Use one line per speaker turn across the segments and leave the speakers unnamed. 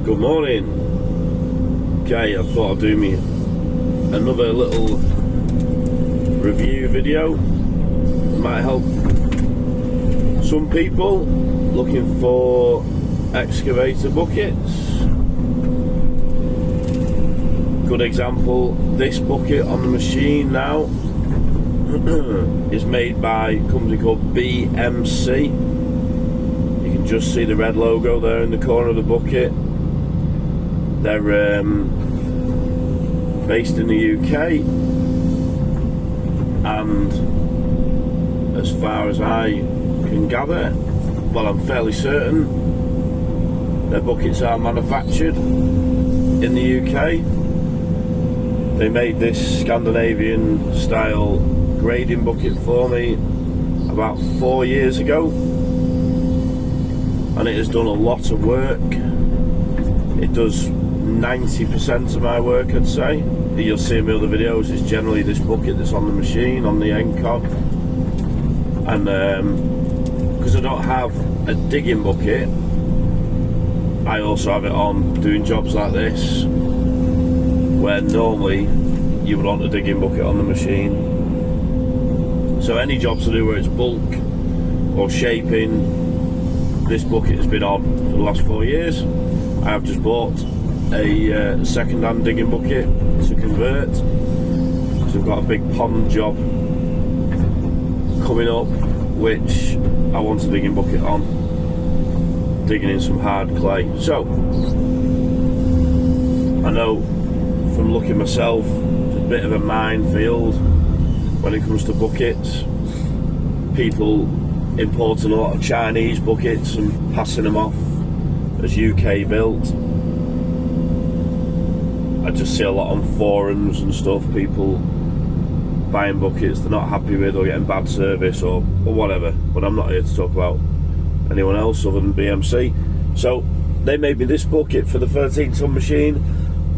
Good morning. Okay, I thought I'd do me another little review video. It might help some people looking for excavator buckets. Good example, this bucket on the machine now is made by a company called BMC. You can just see the red logo there in the corner of the bucket. They're based in the UK, and as far as I can gather, well, I'm fairly certain their buckets are manufactured in the UK. They made this Scandinavian style grading bucket for me about 4 years ago, and it has done a lot of work. It does 90% of my work, I'd say. You'll see in my other videos, it's generally this bucket that's on the machine, on the Encon. And because I don't have a digging bucket, I also have it on doing jobs like this, where normally you would want a digging bucket on the machine. So any jobs to do where it's bulk or shaping, this bucket has been on for the last 4 years. I have just bought a second-hand digging bucket to convert. So I've got a big pond job coming up, which I want a digging bucket on, digging in some hard clay. So I know from looking myself, it's a bit of a minefield when it comes to buckets. People importing a lot of Chinese buckets and passing them off as UK built. I just see a lot on forums and stuff, people buying buckets they're not happy with or getting bad service or whatever, but I'm not here to talk about anyone else other than BMC. So they made me this bucket for the 13-ton machine.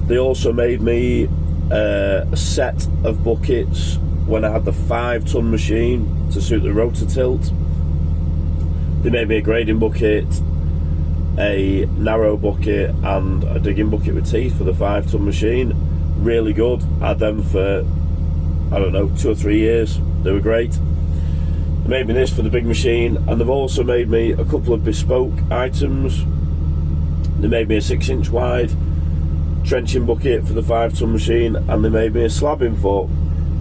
They also made me a set of buckets when I had the 5-ton machine to suit the rotor tilt. They made me a grading bucket, a narrow bucket and a digging bucket with teeth for the 5-ton machine. Really good. Had them for, I don't know, 2 or 3 years. They were great. They made me this for the big machine, and they've also made me a couple of bespoke items. They made me a 6-inch wide trenching bucket for the 5-ton machine, and they made me a slabbing fork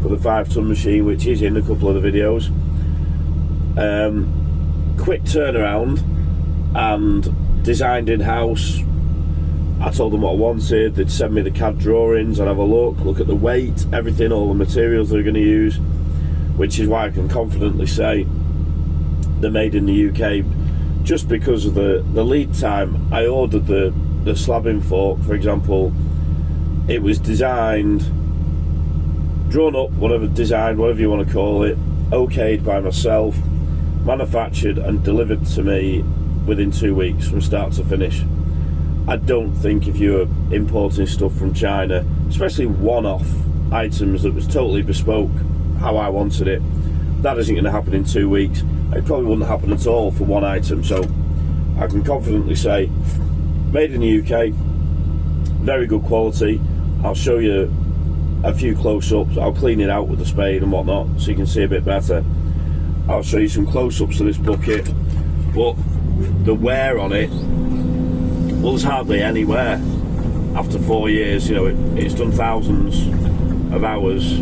for the 5-ton machine, which is in a couple of the videos. Quick turnaround and designed in-house. I told them what I wanted, they'd send me the CAD drawings, I'd have a look at the weight, everything, all the materials they're going to use, which is why I can confidently say they're made in the UK, just because of the lead time. I ordered the slabbing fork, for example. It was designed, drawn up, whatever you want to call it, okayed by myself, manufactured and delivered to me within 2 weeks from start to finish. I don't think if you're importing stuff from China, especially one-off items that was totally bespoke how I wanted it, that isn't going to happen in 2 weeks. It probably wouldn't happen at all for one item. So I can confidently say, made in the UK, very good quality. I'll show you a few close-ups. I'll clean it out with the spade and whatnot so you can see a bit better. I'll show you some close-ups of this bucket, but the wear on it, well, there's hardly any wear. After 4 years, you know, it's done thousands of hours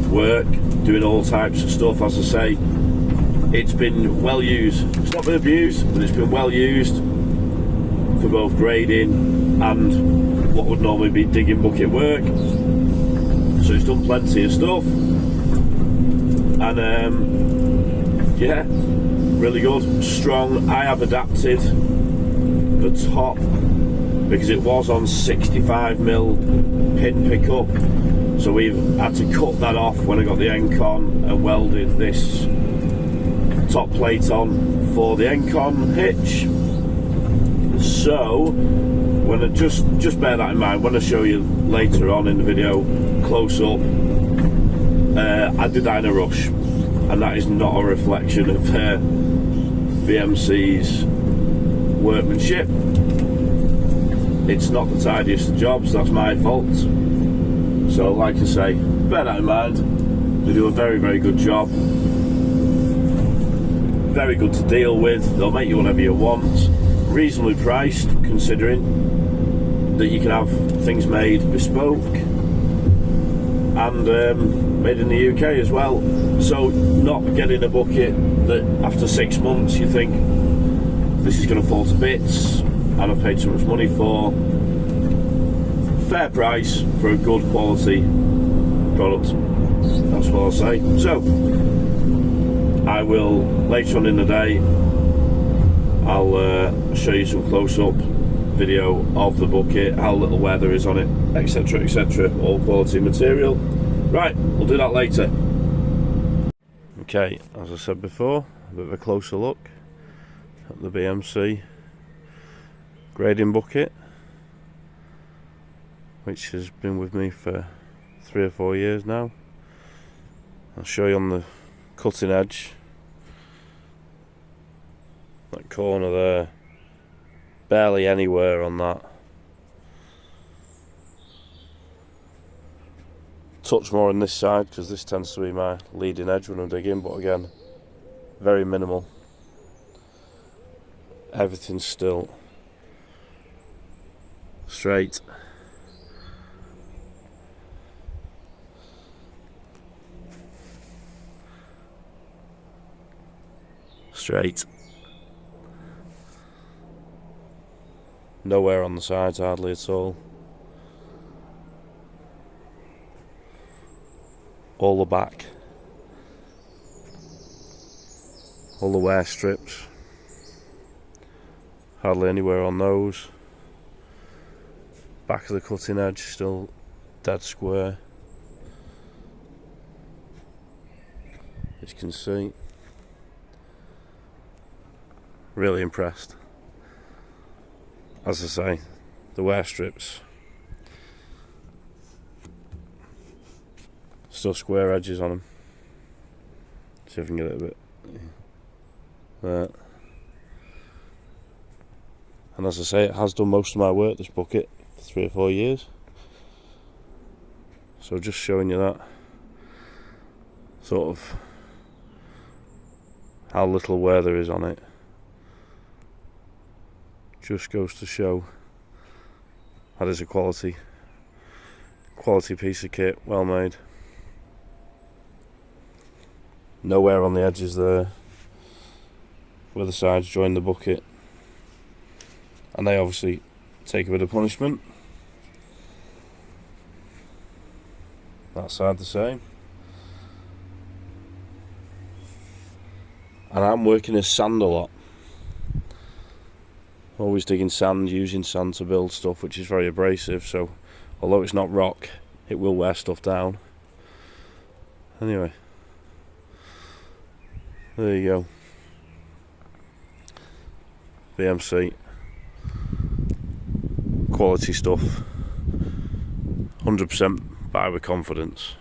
work doing all types of stuff. As I say, it's been well used. It's not been abused, but it's been well used for both grading and what would normally be digging bucket work. So it's done plenty of stuff, and yeah, really good, strong. I have adapted the top because it was on 65mm pin pickup, so we've had to cut that off when I got the Encon and welded this top plate on for the Encon hitch. So when I just bear that in mind when I show you later on in the video close up. I did that in a rush, and that is not a reflection of BMC's workmanship. it's not the tidiest of jobs. That's my fault. So like I say, bear that in mind. They do a very, very good job. Very good to deal with. They'll make you whatever you want. Reasonably priced, considering that you can have things made bespoke and made in the UK as well. So not getting a bucket that after 6 months you think this is going to fall to bits and I've paid so much money for. Fair price for a good quality product. That's what I'll say. So I will, later on in the day, I'll show you some close-up video of the bucket, how little wear there is on it, etc, etc, all quality material. Right, we'll do that later. Okay, as I said before, a bit of a closer look at the BMC grading bucket, which has been with me for 3 or 4 years now. I'll show you on the cutting edge, that corner there, barely anywhere on that. Touch more on this side because this tends to be my leading edge when I'm digging, but again, very minimal. Everything's still straight. Straight. Nowhere on the sides, hardly at all. All the back. All the wear strips. Hardly anywhere on those. Back of the cutting edge still dead square. As you can see. Really impressed. As I say, the wear strips still square edges on them. See if I can get it a bit there. And as I say, it has done most of my work, this bucket, for 3 or 4 years. So just showing you that sort of how little wear there is on it. Just goes to show that is a quality piece of kit, well made. No wear on the edges there where the sides join the bucket, and they obviously take a bit of punishment. That side the same. And I'm working as sand a lot. Always digging sand, using sand to build stuff, which is very abrasive, so although it's not rock, it will wear stuff down. Anyway, there you go. BMC. Quality stuff. 100% buy with confidence.